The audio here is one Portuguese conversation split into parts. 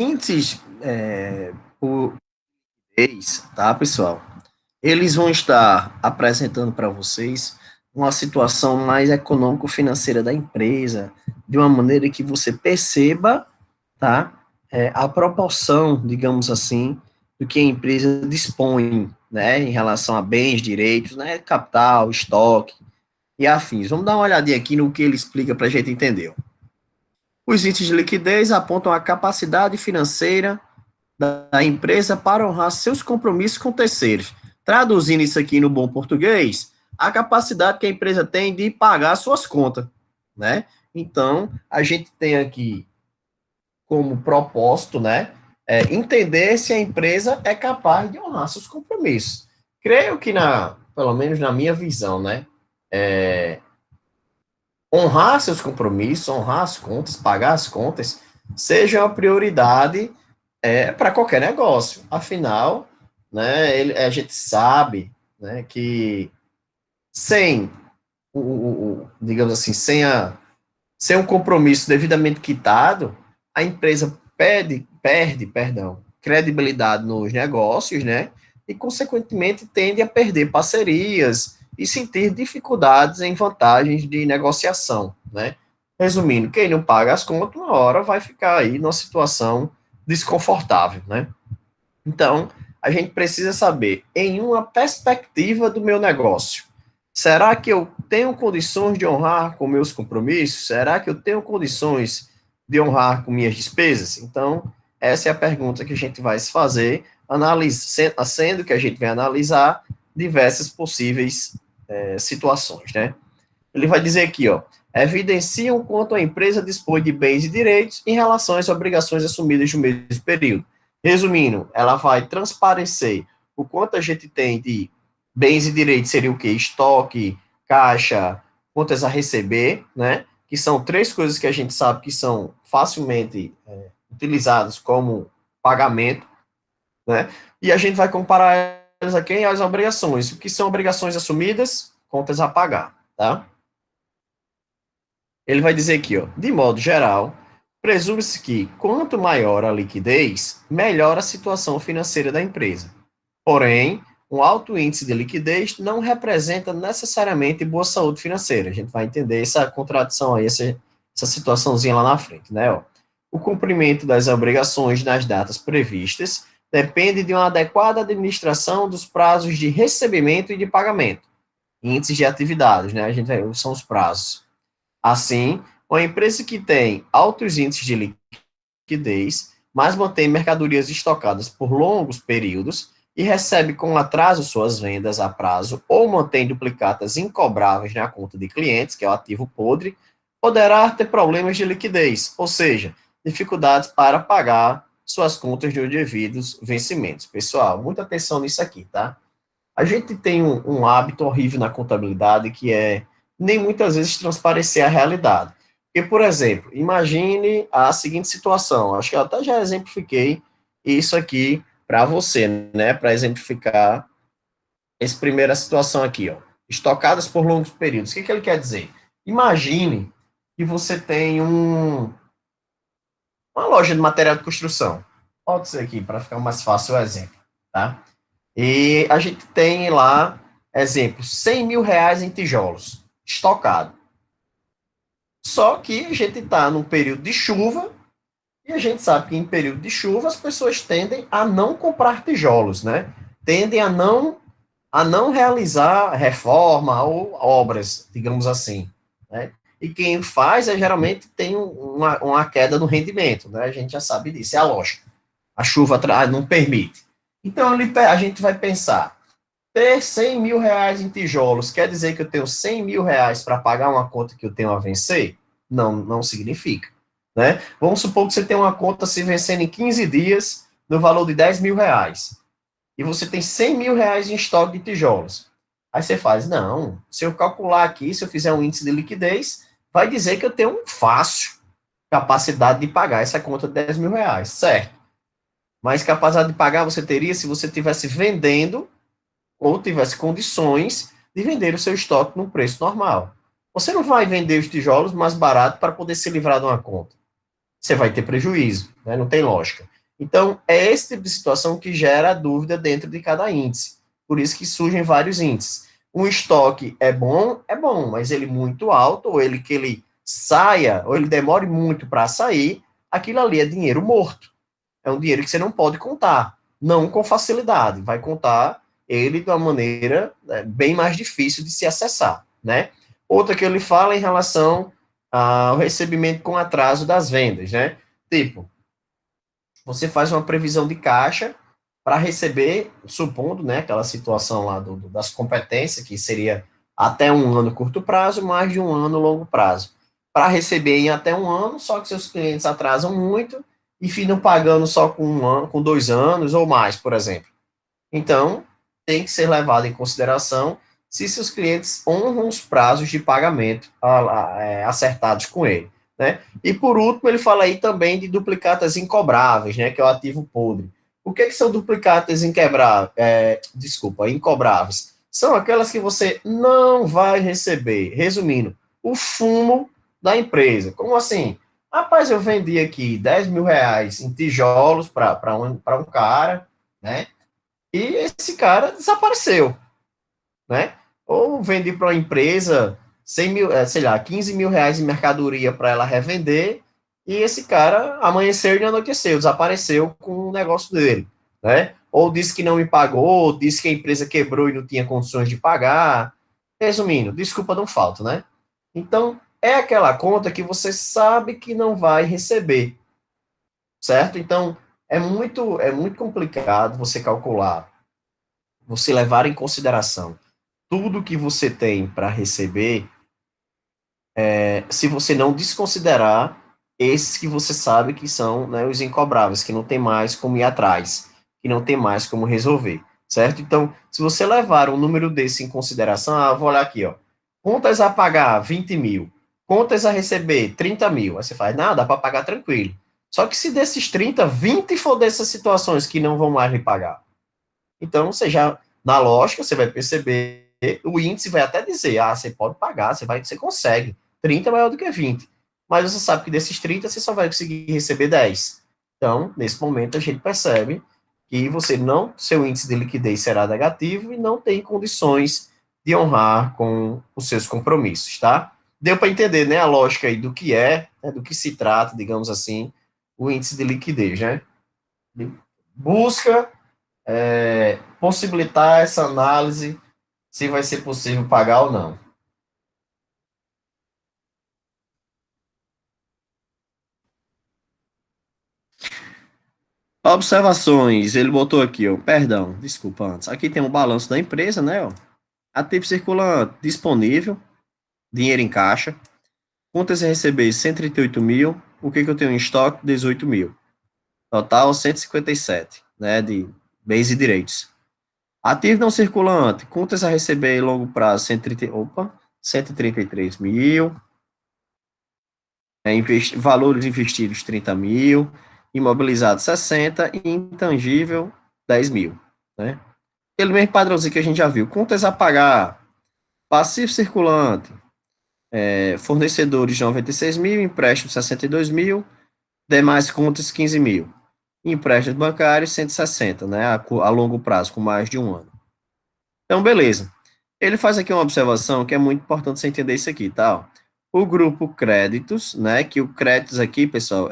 índices por mês, tá, pessoal? Eles vão estar apresentando para vocês uma situação mais econômico-financeira da empresa, de uma maneira que você perceba, tá, a proporção, digamos assim, do que a empresa dispõe, né, em relação a bens, direitos, né, capital, estoque e afins. Vamos dar uma olhadinha aqui no que ele explica para a gente entender. Os índices de liquidez apontam a capacidade financeira da empresa para honrar seus compromissos com terceiros. Traduzindo isso aqui no bom português, a capacidade que a empresa tem de pagar suas contas, né? Então, a gente tem aqui como propósito, né, entender se a empresa é capaz de honrar seus compromissos. Creio que pelo menos na minha visão, né, honrar seus compromissos, honrar as contas, pagar as contas, seja uma prioridade para qualquer negócio. Afinal, né, a gente sabe, né, que sem digamos assim, sem um compromisso devidamente quitado, a empresa perde, credibilidade nos negócios, né, e consequentemente tende a perder parcerias e sentir dificuldades em vantagens de negociação, né. Resumindo, quem não paga as contas, uma hora vai ficar aí numa situação desconfortável, né? Então, a gente precisa saber, em uma perspectiva do meu negócio, será que eu tenho condições de honrar com meus compromissos? Será que eu tenho condições de honrar com minhas despesas? Então, essa é a pergunta que a gente vai se fazer, sendo que a gente vai analisar diversas possíveis situações, né? Ele vai dizer aqui, ó, evidenciam quanto a empresa dispõe de bens e direitos em relação às obrigações assumidas no mesmo período. Resumindo, ela vai transparecer o quanto a gente tem de bens e direitos, seria o quê? Estoque, caixa, contas a receber, né? Que são três coisas que a gente sabe que são facilmente utilizadas como pagamento, né? E a gente vai comparar elas aqui às obrigações. O que são obrigações assumidas? Contas a pagar, tá? Ele vai dizer aqui, ó, de modo geral, presume-se que quanto maior a liquidez, melhor a situação financeira da empresa. Porém, um alto índice de liquidez não representa necessariamente boa saúde financeira. A gente vai entender essa contradição aí, essa situaçãozinha lá na frente, né? Ó. O cumprimento das obrigações nas datas previstas depende de uma adequada administração dos prazos de recebimento e de pagamento. Índices de atividades, né? A gente são os prazos. Assim, uma empresa que tem altos índices de liquidez, mas mantém mercadorias estocadas por longos períodos e recebe com atraso suas vendas a prazo ou mantém duplicatas incobráveis na conta de clientes, que é o ativo podre, poderá ter problemas de liquidez, ou seja, dificuldades para pagar suas contas de devidos vencimentos. Pessoal, muita atenção nisso aqui, tá? A gente tem um hábito horrível na contabilidade que é nem muitas vezes transparecer a realidade. Porque, por exemplo, imagine a seguinte situação, acho que eu até já exemplifiquei isso aqui para você, né, para exemplificar essa primeira situação aqui, ó, estocadas por longos períodos. O que ele quer dizer? Imagine que você tem uma loja de material de construção. Pode ser aqui, para ficar mais fácil o exemplo, tá? E a gente tem lá, exemplo, 100 mil reais em tijolos, estocado. Só que a gente está num período de chuva, e a gente sabe que em período de chuva as pessoas tendem a não comprar tijolos, né? Tendem a não realizar reforma ou obras, digamos assim, né? E quem faz geralmente tem uma queda no rendimento, né? A gente já sabe disso, é a lógica. A chuva não permite. Então a gente vai pensar, ter 100 mil reais em tijolos quer dizer que eu tenho 100 mil reais para pagar uma conta que eu tenho a vencer? Não, não significa. Né? Vamos supor que você tem uma conta se vencendo em 15 dias no valor de 10 mil reais. E você tem 100 mil reais em estoque de tijolos. Aí você faz, não, se eu calcular aqui, se eu fizer um índice de liquidez, vai dizer que eu tenho um fácil capacidade de pagar essa conta de 10 mil reais, certo? Mas capacidade de pagar você teria se você estivesse vendendo ou tivesse condições de vender o seu estoque num preço normal. Você não vai vender os tijolos mais barato para poder se livrar de uma conta. você vai ter prejuízo, né? Não tem lógica. Então, é esse tipo de situação que gera dúvida dentro de cada índice. Por isso que surgem vários índices. Um estoque é bom, mas ele muito alto, ou ele que ele saia, ou ele demore muito para sair, aquilo ali é dinheiro morto. É um dinheiro que você não pode contar, não com facilidade, vai contar ele de uma maneira bem mais difícil de se acessar, né? Outra que ele fala em relação ao recebimento com atraso das vendas, né? Tipo, você faz uma previsão de caixa para receber, supondo, né, aquela situação lá das competências, que seria até um ano curto prazo, mais de um ano longo prazo. Para receber em até um ano, só que seus clientes atrasam muito e ficam pagando só com um ano, com 2 anos ou mais, por exemplo. Então, tem que ser levado em consideração se seus clientes honram os prazos de pagamento acertados com ele, né? E por último, ele fala aí também de duplicatas incobráveis, né? Que é o ativo podre. O que são duplicatas incobráveis? São aquelas que você não vai receber. Resumindo, o fumo da empresa. Como assim? Rapaz, eu vendi aqui R$ 10.000 em tijolos para um cara, né? E esse cara desapareceu, né? Ou vendi para uma empresa 100 mil, sei lá, R$ 15.000 em mercadoria para ela revender, e esse cara amanheceu e anoiteceu, desapareceu com o negócio dele, né? Ou disse que não me pagou, disse que a empresa quebrou e não tinha condições de pagar. Resumindo, desculpa não falta, né? Então, é aquela conta que você sabe que não vai receber, certo? Então, é muito complicado você calcular, você levar em consideração tudo que você tem para receber, se você não desconsiderar esses que você sabe que são, né, os incobráveis, que não tem mais como ir atrás, que não tem mais como resolver, certo? Então, se você levar um número desse em consideração, vou olhar aqui, ó, contas a pagar 20 mil, contas a receber 30 mil, aí você faz, nada, dá para pagar tranquilo. Só que se desses 30, 20 for dessas situações que não vão mais lhe pagar, então, você já, na lógica, você vai perceber, o índice vai até dizer, você pode pagar, você consegue. 30 é maior do que 20. Mas você sabe que desses 30, você só vai conseguir receber 10. Então, nesse momento, a gente percebe que você não, seu índice de liquidez será negativo e não tem condições de honrar com os seus compromissos, tá? Deu para entender, né, a lógica aí do que é, né, do que se trata, digamos assim, o índice de liquidez, né? Busca possibilitar essa análise se vai ser possível pagar ou não. Observações, ele botou aqui, ó, perdão, desculpa antes. Aqui tem o balanço da empresa, né, ó. Ativo circulante disponível, dinheiro em caixa, contas a receber 138 mil, o que que eu tenho em estoque? 18 mil. Total 157, né, de bens e direitos. Ativo não circulante, contas a receber em longo prazo, 133 mil, valores investidos 30 mil, imobilizado 60 e intangível 10 mil, né? Aquele mesmo padrãozinho que a gente já viu. Contas a pagar, passivo circulante, fornecedores 96 mil, empréstimo 62 mil, demais contas 15 mil. Empréstimo bancário 160, né? A longo prazo, com mais de um ano. Então, beleza. Ele faz aqui uma observação que é muito importante você entender isso aqui, tá? O grupo créditos, né? Que o créditos aqui, pessoal,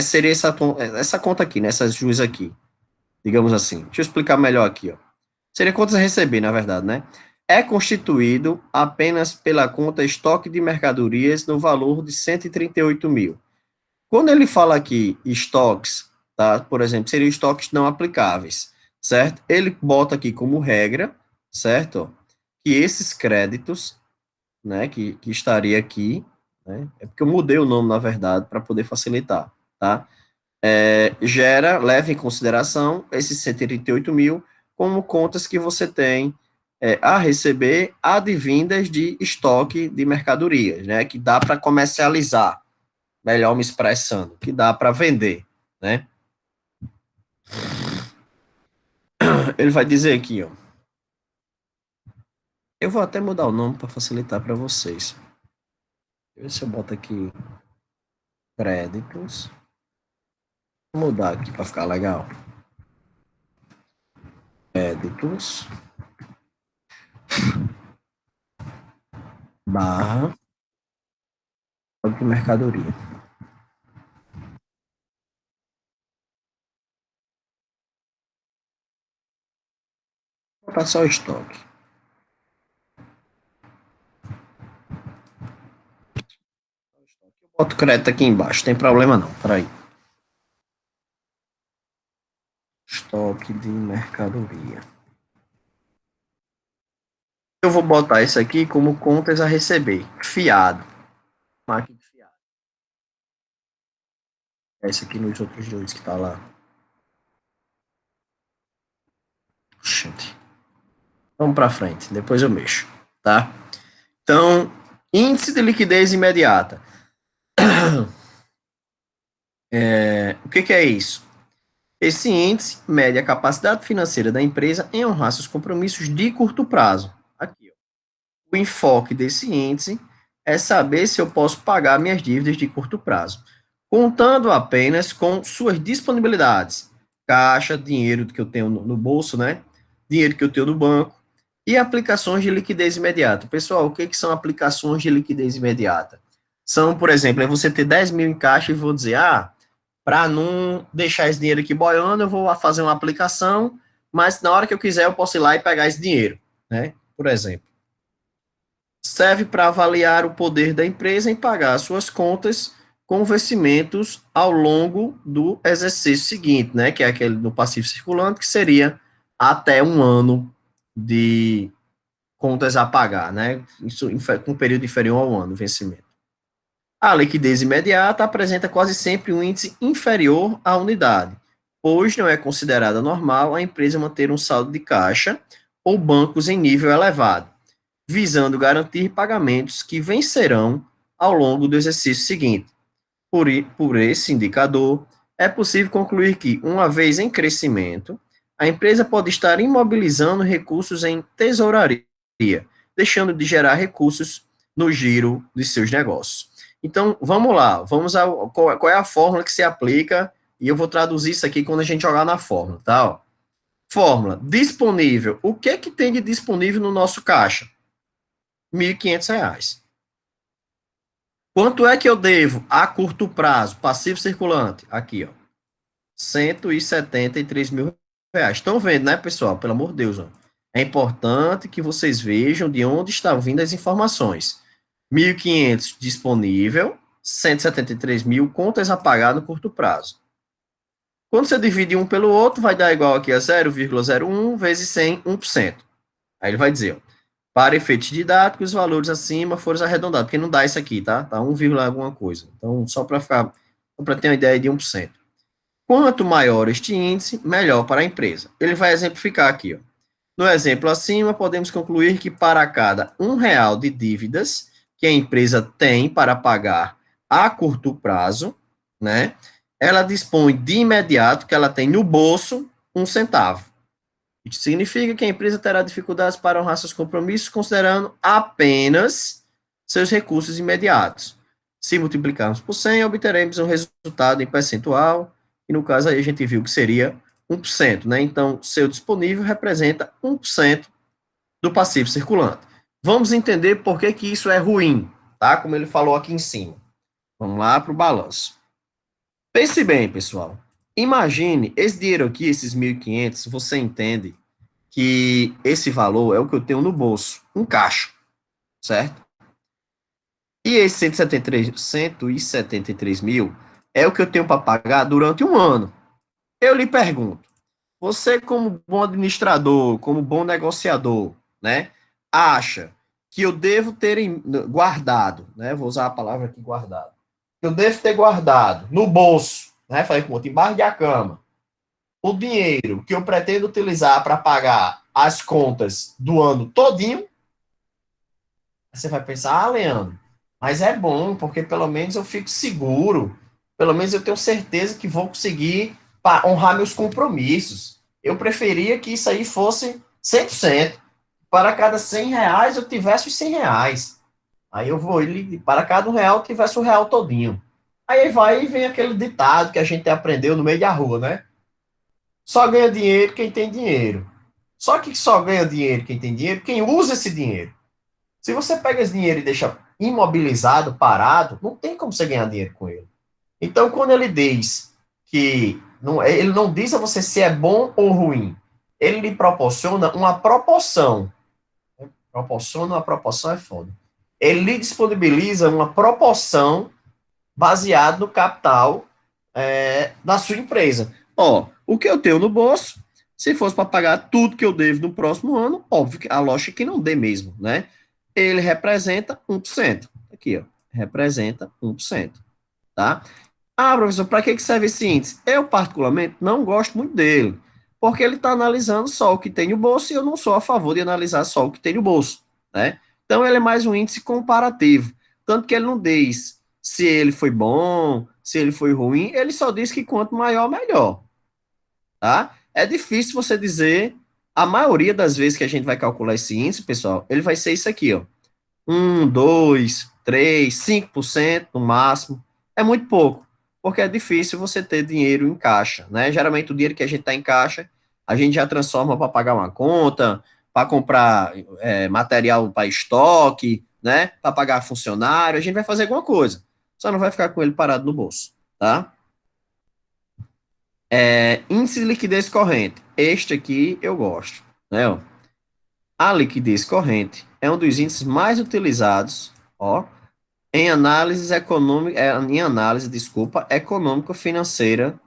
seria essa conta aqui, né? Essas juros aqui, digamos assim. Deixa eu explicar melhor aqui, ó. Seria contas a receber, na verdade, né? É constituído apenas pela conta estoque de mercadorias no valor de 138 mil. Quando ele fala aqui estoques, tá? Por exemplo, seriam estoques não aplicáveis, certo? Ele bota aqui como regra, certo? Que esses créditos, né, que estaria aqui, né? É porque eu mudei o nome, na verdade, para poder facilitar, tá? Leva em consideração esses 138 mil como contas que você tem a receber advindas de estoque de mercadorias, né? Que dá para comercializar, melhor me expressando, que dá para vender, né? Ele vai dizer aqui, ó. Eu vou até mudar o nome para facilitar para vocês. ver se eu boto aqui créditos. Vou mudar aqui para ficar legal. Créditos barra de mercadoria. Vou botar só o estoque. Eu boto crédito aqui embaixo, tem problema não. Peraí. Estoque de mercadoria. Eu vou botar isso aqui como contas a receber. Fiado. Máquina de fiado. É esse aqui nos outros dois que tá lá. Gente. Vamos para frente, depois eu mexo, tá? Então, índice de liquidez imediata. O que é isso? Esse índice mede a capacidade financeira da empresa em honrar seus compromissos de curto prazo. Aqui, ó. O enfoque desse índice é saber se eu posso pagar minhas dívidas de curto prazo, contando apenas com suas disponibilidades, caixa, dinheiro que eu tenho no bolso, né? Dinheiro que eu tenho no banco, e aplicações de liquidez imediata. Pessoal, o que são aplicações de liquidez imediata? São, por exemplo, é você ter 10 mil em caixa e vou dizer, para não deixar esse dinheiro aqui boiando, eu vou fazer uma aplicação, mas na hora que eu quiser eu posso ir lá e pegar esse dinheiro, né? Por exemplo. Serve para avaliar o poder da empresa em pagar suas contas com vencimentos ao longo do exercício seguinte, né? Que é aquele do passivo circulante, que seria até um ano de contas a pagar, né? Isso com um período inferior ao ano, vencimento. A liquidez imediata apresenta quase sempre um índice inferior à unidade, pois não é considerada normal a empresa manter um saldo de caixa ou bancos em nível elevado, visando garantir pagamentos que vencerão ao longo do exercício seguinte. Por esse indicador, é possível concluir que, uma vez em crescimento, a empresa pode estar imobilizando recursos em tesouraria, deixando de gerar recursos no giro de seus negócios. Então, vamos lá, qual é a fórmula que se aplica, e eu vou traduzir isso aqui quando a gente jogar na fórmula, tá? Ó. Fórmula, disponível. O que é que tem de disponível no nosso caixa? R$ 1.500. Quanto é que eu devo a curto prazo, passivo circulante? Aqui, ó. R$ 173 mil. Estão vendo, né, pessoal? Pelo amor de Deus, ó. É importante que vocês vejam de onde estão vindo as informações. 1.500 disponível, 173 mil contas a pagar no curto prazo. Quando você divide um pelo outro, vai dar igual aqui a 0,01 vezes 100, 1%. Aí ele vai dizer, ó, para efeitos didáticos, os valores acima foram arredondados, porque não dá isso aqui, tá? Tá 1, alguma coisa. Então, só para ter uma ideia de 1%. Quanto maior este índice, melhor para a empresa. Ele vai exemplificar aqui, ó. No exemplo acima, podemos concluir que para cada R$ 1 de dívidas que a empresa tem para pagar a curto prazo, né, ela dispõe de imediato que ela tem no bolso 1 centavo. Isso significa que a empresa terá dificuldades para honrar seus compromissos, considerando apenas seus recursos imediatos. Se multiplicarmos por 100, obteremos um resultado em percentual, e no caso aí a gente viu que seria 1%, né? Então, seu disponível representa 1% do passivo circulante. Vamos entender por que isso é ruim, tá? Como ele falou aqui em cima. Vamos lá para o balanço. Pense bem, pessoal. Imagine esse dinheiro aqui, esses 1.500, você entende que esse valor é o que eu tenho no bolso, um caixa, certo? E esse 173 mil é o que eu tenho para pagar durante um ano. Eu lhe pergunto, você como bom administrador, como bom negociador, né, acha que eu devo ter guardado, né, vou usar a palavra aqui guardado, eu devo ter guardado no bolso, né, falei com outro, embaixo da cama, o dinheiro que eu pretendo utilizar para pagar as contas do ano todinho, você vai pensar, Leandro, mas é bom, porque pelo menos eu fico seguro, pelo menos eu tenho certeza que vou conseguir honrar meus compromissos. Eu preferia que isso aí fosse 100%. Para cada R$ 100 eu tivesse os R$ 100. Aí eu vou, ele, para cada R$ 1 tivesse R$ 1 todinho. Aí vai e vem aquele ditado que a gente aprendeu no meio da rua, né? Só ganha dinheiro quem tem dinheiro. Só que só ganha dinheiro quem tem dinheiro, quem usa esse dinheiro. Se você pega esse dinheiro e deixa imobilizado, parado, não tem como você ganhar dinheiro com ele. Então, quando ele diz que não, ele não diz a você se é bom ou ruim, ele lhe proporciona uma proporção. Proporciona uma proporção é foda. Ele lhe disponibiliza uma proporção baseada no capital da sua empresa. Ó, o que eu tenho no bolso, se fosse para pagar tudo que eu devo no próximo ano, óbvio que a lógica é que não dê mesmo, né? Ele representa 1%. Aqui, ó, representa 1%, tá? Ah, professor, para que serve esse índice? Eu, particularmente, não gosto muito dele, porque ele está analisando só o que tem no bolso e eu não sou a favor de analisar só o que tem no bolso, né? Então, ele é mais um índice comparativo. Tanto que ele não diz se ele foi bom, se ele foi ruim, ele só diz que quanto maior, melhor, tá? É difícil você dizer, a maioria das vezes que a gente vai calcular esse índice, pessoal, ele vai ser isso aqui, ó. 2, 3, 5% no máximo. É muito pouco, porque é difícil você ter dinheiro em caixa, né? Geralmente o dinheiro que a gente está em caixa, a gente já transforma para pagar uma conta, para comprar material para estoque, né? Para pagar funcionário, a gente vai fazer alguma coisa. Só não vai ficar com ele parado no bolso, tá? Índice de liquidez corrente. Este aqui eu gosto, né? Ó. A liquidez corrente é um dos índices mais utilizados, ó, em análise econômica, em análise, desculpa, econômico-financeira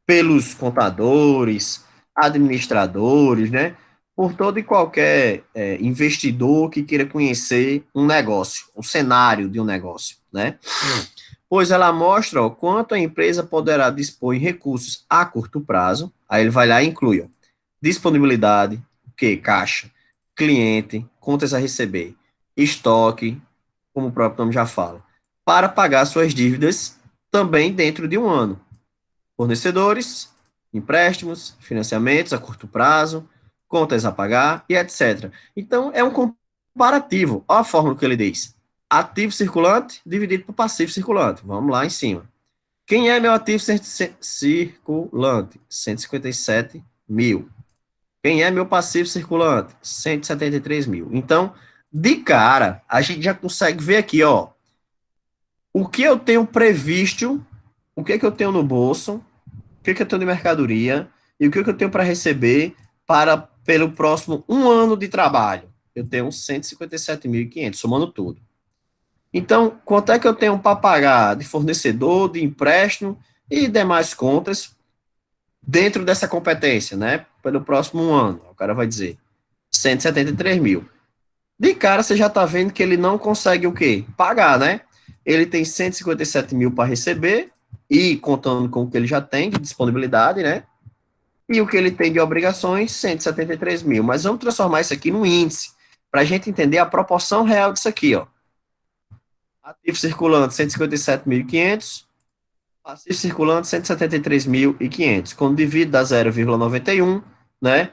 pelos contadores, administradores, né? Por todo e qualquer investidor que queira conhecer um negócio, o cenário de um negócio, né? Pois ela mostra ó, quanto a empresa poderá dispor em recursos a curto prazo, aí ele vai lá e inclui ó, disponibilidade, o que? Caixa, cliente, contas a receber, estoque, como o próprio nome já fala, para pagar suas dívidas também dentro de um ano. Fornecedores, empréstimos, financiamentos a curto prazo, contas a pagar e etc. Então, é um comparativo. Olha a fórmula que ele diz. Ativo circulante dividido por passivo circulante. Vamos lá em cima. Quem é meu ativo circulante? 157 mil. Quem é meu passivo circulante? 173 mil. Então, de cara, a gente já consegue ver aqui, ó, o que eu tenho previsto, o que é que eu tenho no bolso, o que é que eu tenho de mercadoria e o que é que eu tenho para receber pelo próximo um ano de trabalho. Eu tenho 157.500, somando tudo. Então, quanto é que eu tenho para pagar de fornecedor, de empréstimo e demais contas dentro dessa competência, né? Pelo próximo ano, o cara vai dizer 173 mil. De cara, você já está vendo que ele não consegue o quê? Pagar, né? Ele tem 157 mil para receber, e contando com o que ele já tem de disponibilidade, né? E o que ele tem de obrigações, 173 mil. Mas vamos transformar isso aqui num índice, para a gente entender a proporção real disso aqui, ó. Ativo circulante, 157.500. Passivo circulante, 173.500. Quando divide dá 0,91, né?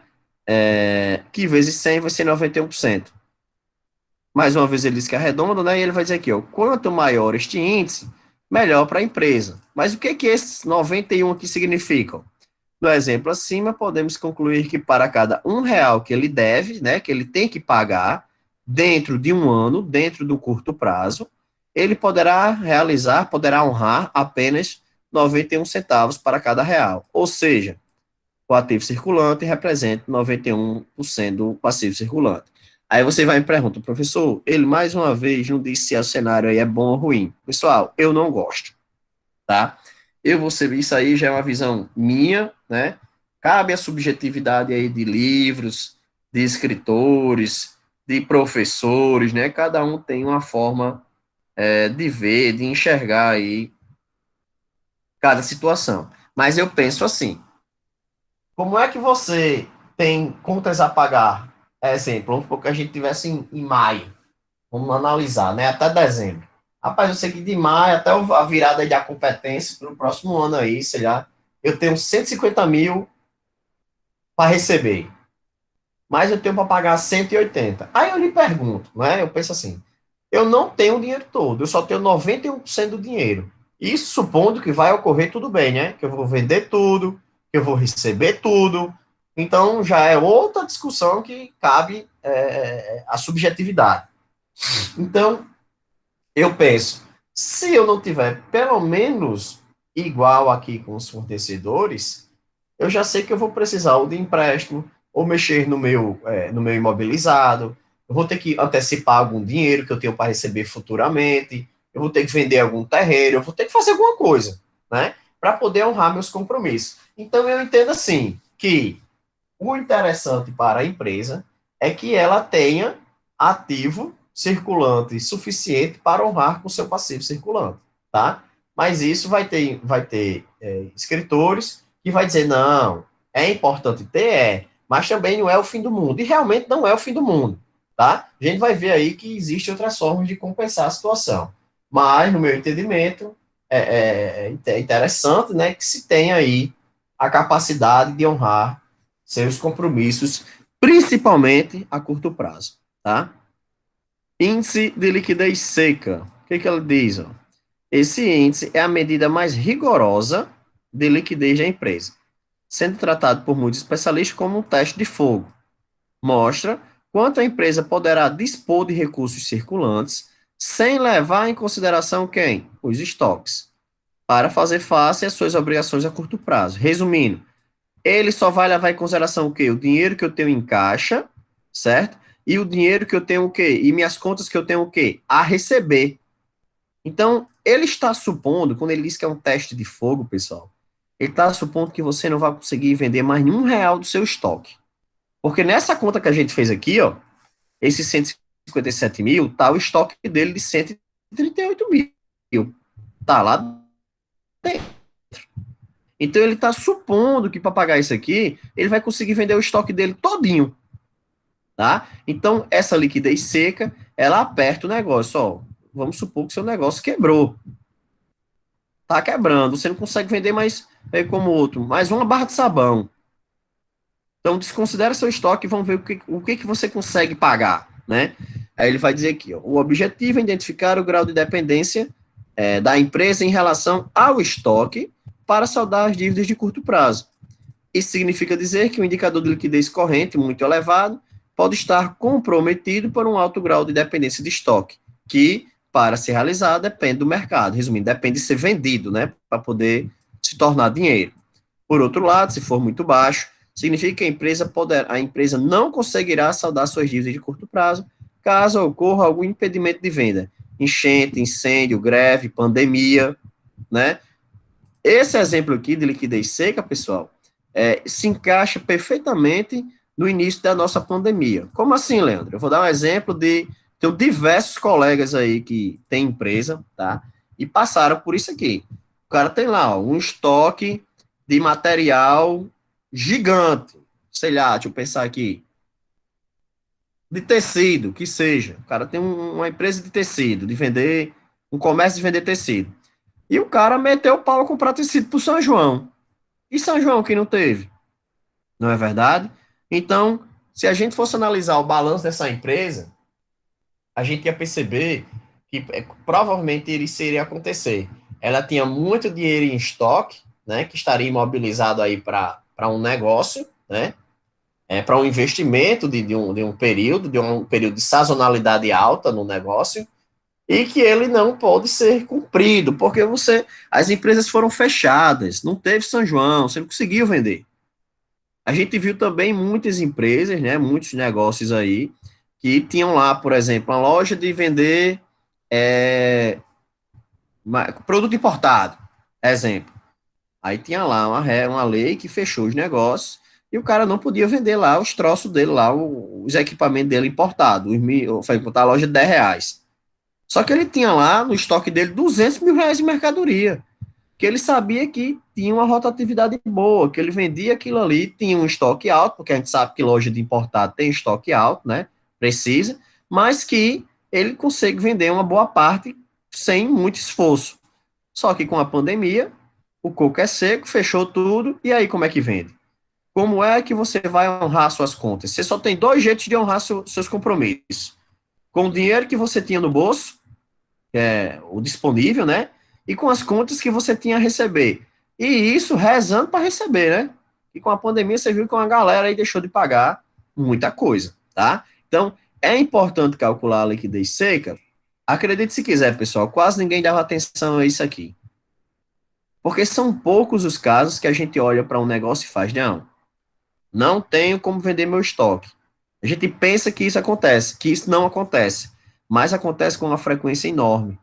Que vezes 100 vai ser 91%. Mais uma vez ele diz que é arredonda, né? E ele vai dizer aqui, ó, quanto maior este índice, melhor para a empresa. Mas o que que esses 91 aqui significam? No exemplo acima, podemos concluir que para cada R$ 1 que ele deve, né, que ele tem que pagar, dentro de um ano, dentro do curto prazo, ele poderá honrar apenas 91 centavos para cada real. Ou seja, o ativo circulante representa 91% do passivo circulante. Aí você vai me perguntar, professor, ele mais uma vez não disse se o cenário aí é bom ou ruim. Pessoal, eu não gosto, tá? Eu vou ser, isso aí já é uma visão minha, né? Cabe a subjetividade aí de livros, de escritores, de professores, né? Cada um tem uma forma de ver, de enxergar aí cada situação. Mas eu penso assim, como é que você tem contas a pagar? Exemplo, vamos supor que a gente tivesse em maio, vamos analisar, né? Até dezembro. Rapaz, eu sei que de maio até a virada aí da competência para o próximo ano aí, sei lá, eu tenho 150 mil para receber. mas eu tenho para pagar 180. Aí eu lhe pergunto, né? Eu penso assim, eu não tenho o dinheiro todo, eu só tenho 91% do dinheiro. Isso supondo que vai ocorrer tudo bem, né? Que eu vou vender tudo, que eu vou receber tudo. Então já é outra discussão que cabe a subjetividade. Então, eu penso, se eu não tiver pelo menos igual aqui com os fornecedores, eu já sei que eu vou precisar ou de empréstimo, ou mexer no meu imobilizado, eu vou ter que antecipar algum dinheiro que eu tenho para receber futuramente, eu vou ter que vender algum terreno, eu vou ter que fazer alguma coisa, né? Para poder honrar meus compromissos. Então, eu entendo assim, que o interessante para a empresa é que ela tenha ativo circulante suficiente para honrar com seu passivo circulante, tá? Mas isso vai ter escritores que vai dizer, não, é importante ter, mas também não é o fim do mundo. E realmente não é o fim do mundo, tá? A gente vai ver aí que existem outras formas de compensar a situação. Mas, no meu entendimento, é interessante, né, que se tenha aí a capacidade de honrar seus compromissos, principalmente a curto prazo, tá? Índice de liquidez seca. O que ela diz? Ó? Esse índice é a medida mais rigorosa de liquidez da empresa, sendo tratado por muitos especialistas como um teste de fogo. Mostra quanto a empresa poderá dispor de recursos circulantes sem levar em consideração quem? Os estoques, para fazer face às suas obrigações a curto prazo. Resumindo, ele só vai levar em consideração o quê? O dinheiro que eu tenho em caixa, certo? E o dinheiro que eu tenho o quê? E minhas contas que eu tenho o quê? A receber. Então, ele está supondo, quando ele diz que é um teste de fogo, pessoal, ele está supondo que você não vai conseguir vender mais nenhum real do seu estoque. Porque nessa conta que a gente fez aqui, ó, esses 157 mil, tá o estoque dele de 138 mil. Tá lá dentro. Então ele está supondo que para pagar isso aqui, ele vai conseguir vender o estoque dele todinho, tá? Então essa liquidez seca, ela aperta o negócio, ó. Vamos supor que seu negócio quebrou, tá quebrando, você não consegue vender mais como outro, mais uma barra de sabão. Então desconsidera seu estoque e vamos ver o que você consegue pagar, né? Aí ele vai dizer aqui, ó, o objetivo é identificar o grau de dependência da empresa em relação ao estoque para saldar as dívidas de curto prazo. Isso significa dizer que o indicador de liquidez corrente muito elevado pode estar comprometido por um alto grau de dependência de estoque, que, para ser realizado, depende do mercado. Resumindo, depende de ser vendido, né, para poder se tornar dinheiro. Por outro lado, se for muito baixo, significa que a empresa não conseguirá saldar suas dívidas de curto prazo, caso ocorra algum impedimento de venda. Enchente, incêndio, greve, pandemia, né? Esse exemplo aqui de liquidez seca, pessoal, se encaixa perfeitamente no início da nossa pandemia. Como assim, Leandro? Eu vou dar um exemplo de. Tenho diversos colegas aí que têm empresa, tá? E passaram por isso aqui. O cara tem lá ó, um estoque de material gigante. Sei lá, deixa eu pensar aqui. De tecido, que seja. O cara tem uma empresa de tecido, de vender, um comércio de vender tecido. E o cara meteu o pau a comprar tecido pro São João. E São João que não teve, não é verdade? Então, se a gente fosse analisar o balanço dessa empresa, a gente ia perceber que provavelmente isso iria acontecer. Ela tinha muito dinheiro em estoque, né, que estaria imobilizado aí para um negócio, né, para um investimento de um período de sazonalidade alta no negócio, e que ele não pode ser cumprido, porque as empresas foram fechadas, não teve São João, você não conseguiu vender. A gente viu também muitas empresas, né, muitos negócios aí, que tinham lá, por exemplo, uma loja de vender produto importado, exemplo. Aí tinha lá uma lei que fechou os negócios e o cara não podia vender lá os troços dele lá, os equipamentos dele importados, foi botar a loja de R$ 10. Só que ele tinha lá no estoque dele R$ 200 mil de mercadoria, que ele sabia que tinha uma rotatividade boa, que ele vendia aquilo ali, tinha um estoque alto, porque a gente sabe que loja de importado tem estoque alto, né? Precisa, mas que ele consegue vender uma boa parte sem muito esforço. Só que com a pandemia, o coco é seco, fechou tudo, e aí como é que vende? como é que você vai honrar suas contas? Você só tem dois jeitos de honrar seus compromissos. Com o dinheiro que você tinha no bolso, que é o disponível, né? E com as contas que você tinha a receber. E isso rezando para receber, né? E com a pandemia você viu que uma galera aí deixou de pagar muita coisa, tá? Então, é importante calcular a liquidez seca. Acredite se quiser, pessoal, quase ninguém dava atenção a isso aqui. Porque são poucos os casos que a gente olha para um negócio e faz, não tenho como vender meu estoque. A gente pensa que isso acontece, que isso não acontece, mas acontece com uma frequência enorme.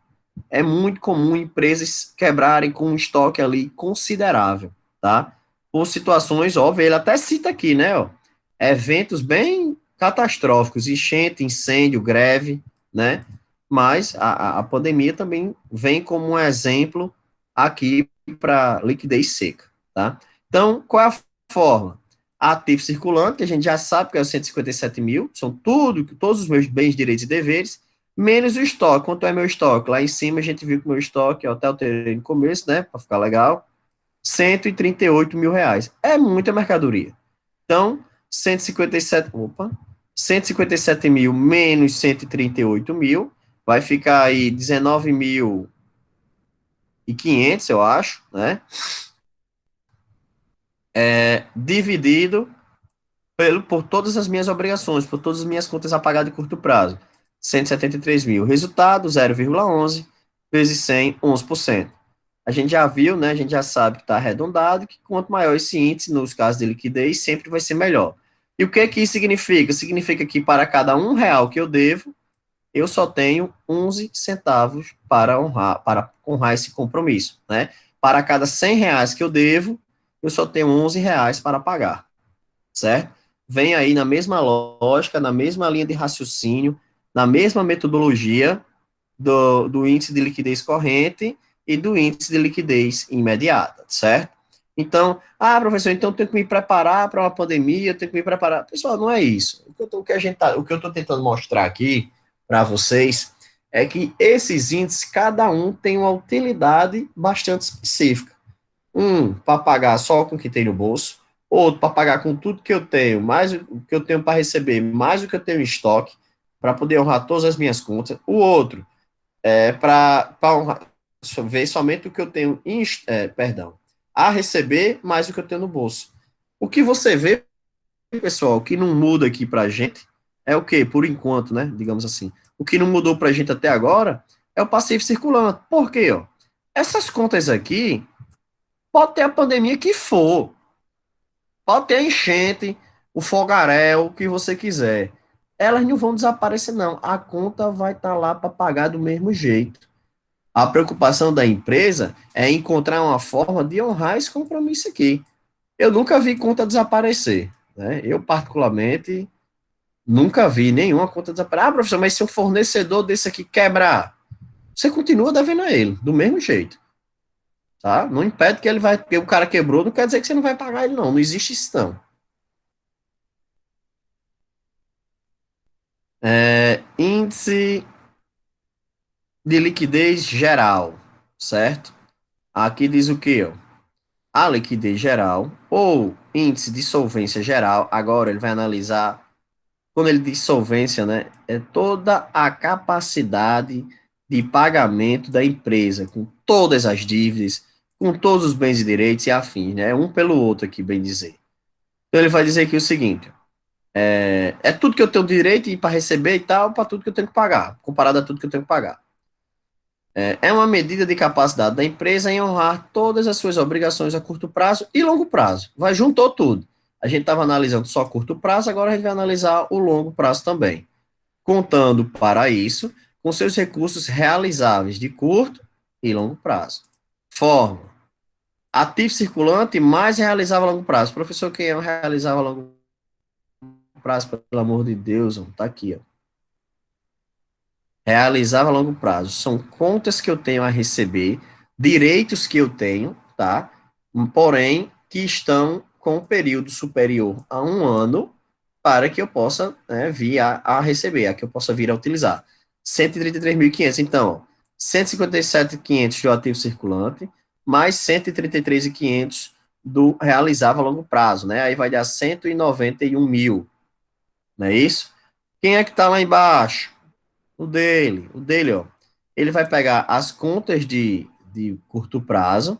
É muito comum empresas quebrarem com um estoque ali considerável, tá? Por situações, óbvio, ele até cita aqui, né, ó, eventos bem catastróficos, enchente, incêndio, greve, né? Mas a pandemia também vem como um exemplo aqui para liquidez seca, tá? Então, qual é a forma? Ativo circulante, que a gente já sabe que é os 157 mil, são todos os meus bens, direitos e deveres, menos o estoque. Quanto é meu estoque? Lá em cima a gente viu que o meu estoque, eu até alterei no começo, né, para ficar legal, 138 mil reais. É muita mercadoria. Então, 157 mil menos 138 mil, vai ficar aí 19.500, eu acho, né, dividido por todas as minhas obrigações, por todas as minhas contas a pagar de curto prazo. 173 mil. Resultado, 0,11 vezes 100, 11%. A gente já viu, né? A gente já sabe que está arredondado, que quanto maior esse índice, nos casos de liquidez, sempre vai ser melhor. E o que que isso significa? Significa que para cada R$ 1 que eu devo, eu só tenho 11 centavos para honrar esse compromisso, né? Para cada R$ 100 que eu devo, eu só tenho R$ 11 para pagar, certo? Vem aí na mesma lógica, na mesma linha de raciocínio, na mesma metodologia do índice de liquidez corrente e do índice de liquidez imediata, certo? Então, professor, então eu tenho que me preparar para uma pandemia, eu tenho que me preparar. Pessoal, não é isso. O que eu estou tentando mostrar aqui para vocês é que esses índices, cada um tem uma utilidade bastante específica. Um para pagar só com o que tem no bolso, outro para pagar com tudo que eu tenho, mais o que eu tenho para receber, mais o que eu tenho em estoque, para poder honrar todas as minhas contas. O outro para ver somente o que eu tenho, a receber, mais o que eu tenho no bolso. O que você vê, pessoal, o que não muda aqui para a gente é o que, por enquanto, né, digamos assim, o que não mudou para a gente até agora é o passivo circulante. Por quê? Ó? Essas contas aqui, pode ter a pandemia que for, pode ter a enchente, o fogaréu, o que você quiser. Elas não vão desaparecer, não. A conta vai estar lá para pagar do mesmo jeito. A preocupação da empresa é encontrar uma forma de honrar esse compromisso aqui. Eu nunca vi conta desaparecer, né? Eu, particularmente, nunca vi nenhuma conta desaparecer. Professor, mas se o fornecedor desse aqui quebrar, você continua devendo a ele, do mesmo jeito, tá? Não impede que ele vai, porque o cara quebrou, não quer dizer que você não vai pagar ele, não. Não existe isso, não. Índice de liquidez geral, certo? Aqui diz o quê, ó? A liquidez geral ou índice de solvência geral, agora ele vai analisar, quando ele diz solvência, né, é toda a capacidade de pagamento da empresa, com todas as dívidas, com todos os bens e direitos e afins, né, um pelo outro aqui, bem dizer. Então ele vai dizer aqui o seguinte, é tudo que eu tenho direito para receber e tal, para tudo que eu tenho que pagar, comparado a tudo que eu tenho que pagar. É uma medida de capacidade da empresa em honrar todas as suas obrigações a curto prazo e longo prazo. Vai juntou tudo. A gente estava analisando só curto prazo, agora a gente vai analisar o longo prazo também. Contando para isso com seus recursos realizáveis de curto e longo prazo. Forma: ativo circulante mais realizável a longo prazo. Professor, quem é o realizável a longo prazo? Pelo amor de Deus, tá aqui, ó. Realizar a longo prazo. São contas que eu tenho a receber, direitos que eu tenho, tá? Porém, que estão com um período superior a um ano para que eu possa, né, vir a receber, a que eu possa vir a utilizar. 133.500, então, 157.500 do ativo circulante, mais 133.500 do realizável a longo prazo, né? Aí vai dar 191 mil, não é isso? Quem é que está lá embaixo? O dele, ó. Ele vai pegar as contas de curto prazo,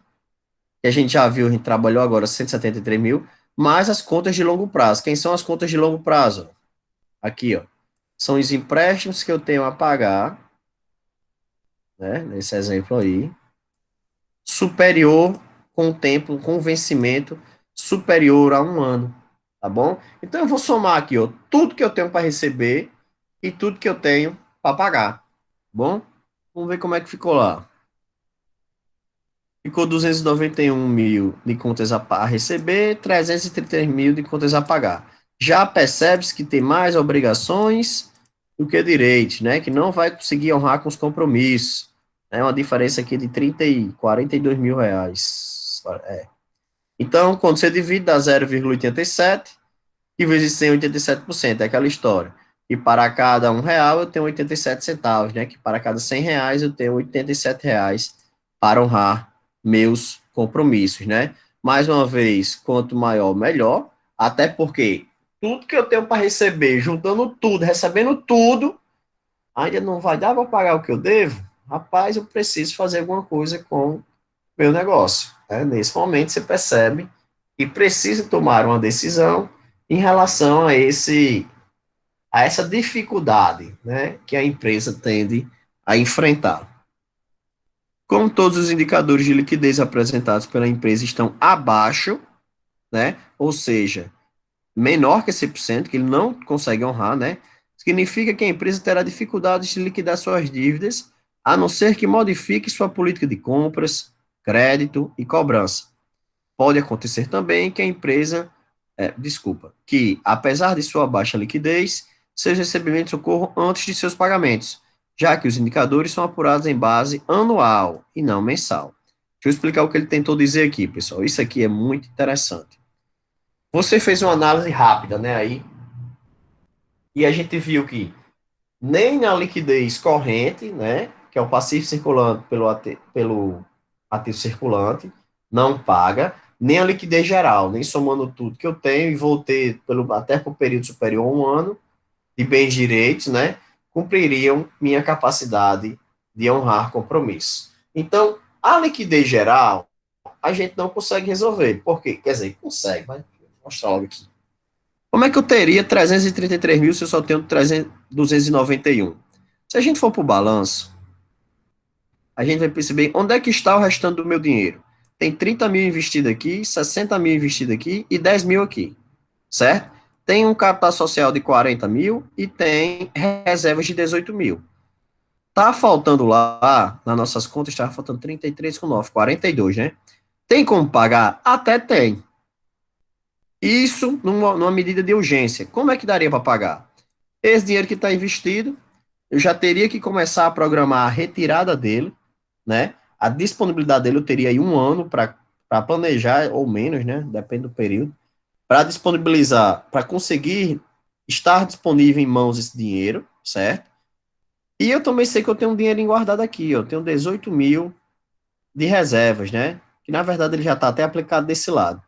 que a gente já viu, a gente trabalhou agora 173 mil, mais as contas de longo prazo. Quem são as contas de longo prazo? Aqui, ó. São os empréstimos que eu tenho a pagar, né? Nesse exemplo aí, superior com o tempo, com o vencimento superior a um ano, tá bom? Então eu vou somar aqui, ó, tudo que eu tenho para receber e tudo que eu tenho para pagar, tá bom? Vamos ver como é que ficou lá. Ficou 291 mil de contas a receber, 333 mil de contas a pagar. Já percebe-se que tem mais obrigações do que direitos, né? Que não vai conseguir honrar com os compromissos. É uma diferença aqui de 42 mil reais. É. Então, quando você divide, dá 0,87 e vezes 187%, é aquela história. E para cada R$ 1 eu tenho 87 centavos, né? Que para cada R$ 100 eu tenho 87 reais para honrar meus compromissos, né? Mais uma vez, quanto maior, melhor. Até porque tudo que eu tenho para receber, juntando tudo, recebendo tudo, ainda não vai dar para pagar o que eu devo. Rapaz, eu preciso fazer alguma coisa com meu negócio. Né? Nesse momento, você percebe que precisa tomar uma decisão em relação a essa dificuldade, né, que a empresa tende a enfrentar. Como todos os indicadores de liquidez apresentados pela empresa estão abaixo, né, ou seja, menor que 100%, que ele não consegue honrar, né, significa que a empresa terá dificuldades de liquidar suas dívidas, a não ser que modifique sua política de compras, crédito e cobrança. Pode acontecer também que a empresa, que apesar de sua baixa liquidez, seus recebimentos ocorram antes de seus pagamentos, já que os indicadores são apurados em base anual e não mensal. Deixa eu explicar o que ele tentou dizer aqui, pessoal. Isso aqui é muito interessante. Você fez uma análise rápida, né, aí, e a gente viu que nem na liquidez corrente, né, que é o passivo circulante pelo ativo circulante, não paga, nem a liquidez geral, nem somando tudo que eu tenho e vou ter até por período superior a um ano de bens e direitos, né, cumpririam minha capacidade de honrar compromisso. Então, a liquidez geral, a gente não consegue resolver. Por quê? Quer dizer, consegue, mas vou mostrar logo aqui. Como é que eu teria 333 mil se eu só tenho 291? Se a gente for para o balanço, a gente vai perceber onde é que está o restante do meu dinheiro. Tem 30 mil investido aqui, 60 mil investido aqui e 10 mil aqui, certo? Tem um capital social de 40 mil e tem reservas de 18 mil. Tá faltando lá, nas nossas contas, estava faltando 33,9, 42, né? Tem como pagar? Até tem. Isso numa medida de urgência. Como é que daria para pagar? Esse dinheiro que está investido, eu já teria que começar a programar a retirada dele, né? A disponibilidade dele eu teria aí um ano para planejar, ou menos, né? Depende do período, para disponibilizar, para conseguir estar disponível em mãos esse dinheiro, certo? E eu também sei que eu tenho um dinheirinho guardado aqui, eu tenho 18 mil de reservas, né? Que na verdade ele já está até aplicado desse lado.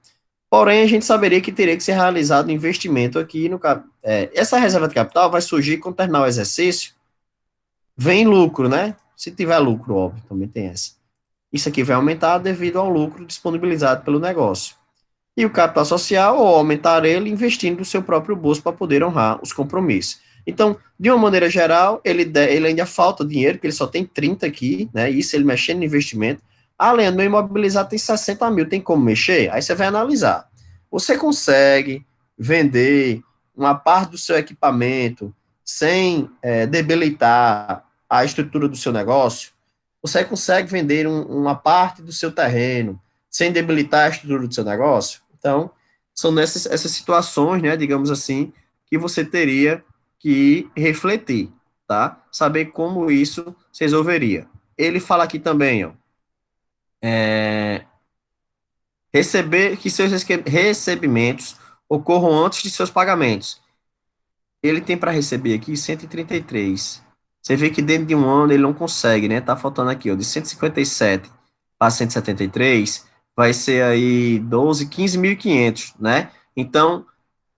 Porém, a gente saberia que teria que ser realizado um investimento aqui no essa reserva de capital vai surgir quando terminar o exercício, vem lucro, né? Se tiver lucro, óbvio, também tem essa. Isso aqui vai aumentar devido ao lucro disponibilizado pelo negócio. E o capital social, ou aumentar ele investindo do seu próprio bolso para poder honrar os compromissos. Então, de uma maneira geral, ele ainda falta dinheiro, porque ele só tem 30 aqui, né? Isso ele mexendo no investimento. Ah, Leandro, meu imobilizado tem 60 mil, tem como mexer? Aí você vai analisar. Você consegue vender uma parte do seu equipamento sem debilitar a estrutura do seu negócio? Você consegue vender uma parte do seu terreno sem debilitar a estrutura do seu negócio? Então, são essas situações, né, digamos assim, que você teria que refletir, tá? Saber como isso se resolveria. Ele fala aqui também, ó, é, receber que seus recebimentos ocorram antes de seus pagamentos. Ele tem para receber aqui 133. Você vê que dentro de um ano ele não consegue, né? Tá faltando aqui, ó, de 157 para 173, vai ser aí 12, 15.500, né? Então,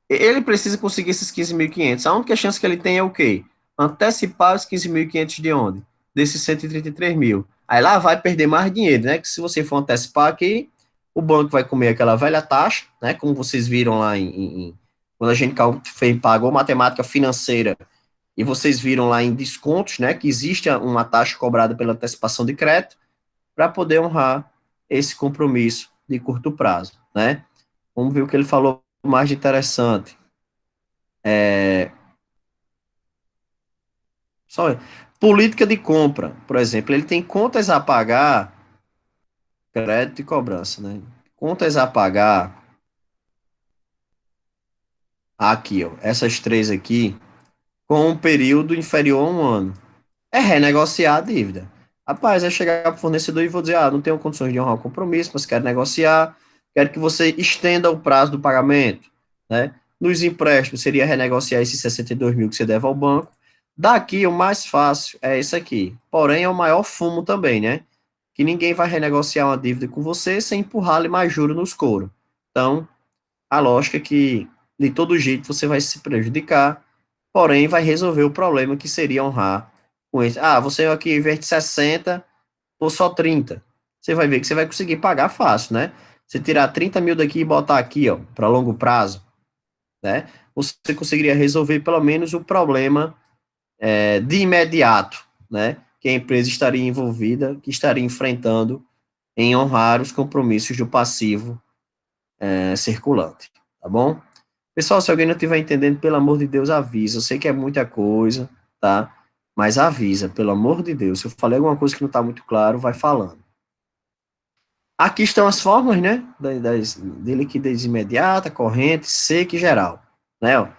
ele precisa conseguir esses 15.500. A única chance que ele tem é o quê? Antecipar os 15.500 de onde? Desses 133 mil. Aí lá vai perder mais dinheiro, né? Que se você for antecipar aqui, o banco vai comer aquela velha taxa, né? Como vocês viram lá quando a gente pagou matemática financeira e vocês viram lá em descontos, né? Que existe uma taxa cobrada pela antecipação de crédito para poder honrar esse compromisso de curto prazo, né? Vamos ver o que ele falou mais de interessante. Só política de compra, por exemplo, ele tem contas a pagar, crédito e cobrança, né? Contas a pagar, aqui, ó, essas três aqui, com um período inferior a um ano. É renegociar a dívida. Rapaz, é chegar para o fornecedor e vou dizer, não tenho condições de honrar o compromisso, mas quero negociar, quero que você estenda o prazo do pagamento, né? Nos empréstimos, seria renegociar esses 62 mil que você deve ao banco. Daqui, o mais fácil é esse aqui. Porém, é o maior fumo também, né? Que ninguém vai renegociar uma dívida com você sem empurrar-lhe mais juros nos coros. Então, a lógica é que, de todo jeito, você vai se prejudicar, porém, vai resolver o problema que seria honrar com esse. Você aqui investe 60 ou só 30. Você vai ver que você vai conseguir pagar fácil, né? Você tirar 30 mil daqui e botar aqui, ó, para longo prazo, né? Você conseguiria resolver pelo menos o problema de imediato, né? Que a empresa estaria envolvida, que estaria enfrentando em honrar os compromissos do passivo circulante, tá bom? Pessoal, se alguém não estiver entendendo, pelo amor de Deus, avisa. Eu sei que é muita coisa, tá? Mas avisa, pelo amor de Deus. Se eu falei alguma coisa que não está muito claro, vai falando. Aqui estão as formas, né? De liquidez imediata, corrente, seca e geral. Né? Ó.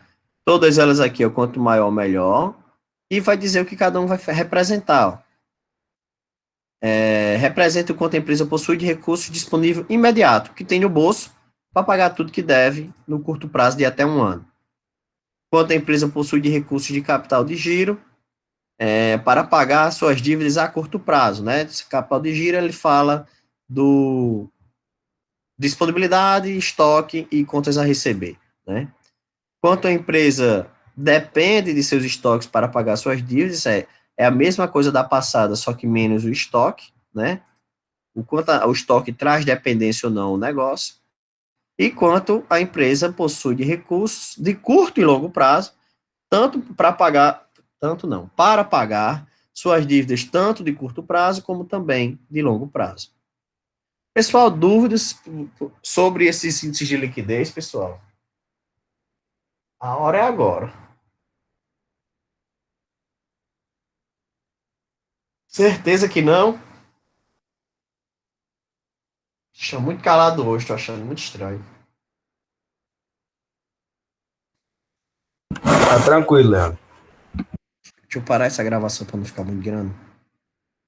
Todas elas aqui, ó, quanto maior, melhor. E vai dizer o que cada um vai representar. Ó. Representa o quanto a empresa possui de recursos disponível imediato, que tem no bolso, para pagar tudo que deve no curto prazo de até um ano. Quanto a empresa possui de recursos de capital de giro, para pagar suas dívidas a curto prazo, né? Esse capital de giro, ele fala do disponibilidade, estoque e contas a receber, né? Quanto a empresa depende de seus estoques para pagar suas dívidas, é a mesma coisa da passada, só que menos o estoque, né? O quanto o estoque traz dependência ou não ao negócio, e quanto a empresa possui de recursos de curto e longo prazo, tanto para pagar, tanto não, para pagar suas dívidas tanto de curto prazo como também de longo prazo. Pessoal, dúvidas sobre esses índices de liquidez, pessoal? A hora é agora. Certeza que não? Estou muito calado hoje, estou achando muito estranho. Tá tranquilo, Leandro. Deixa eu parar essa gravação para não ficar muito grande.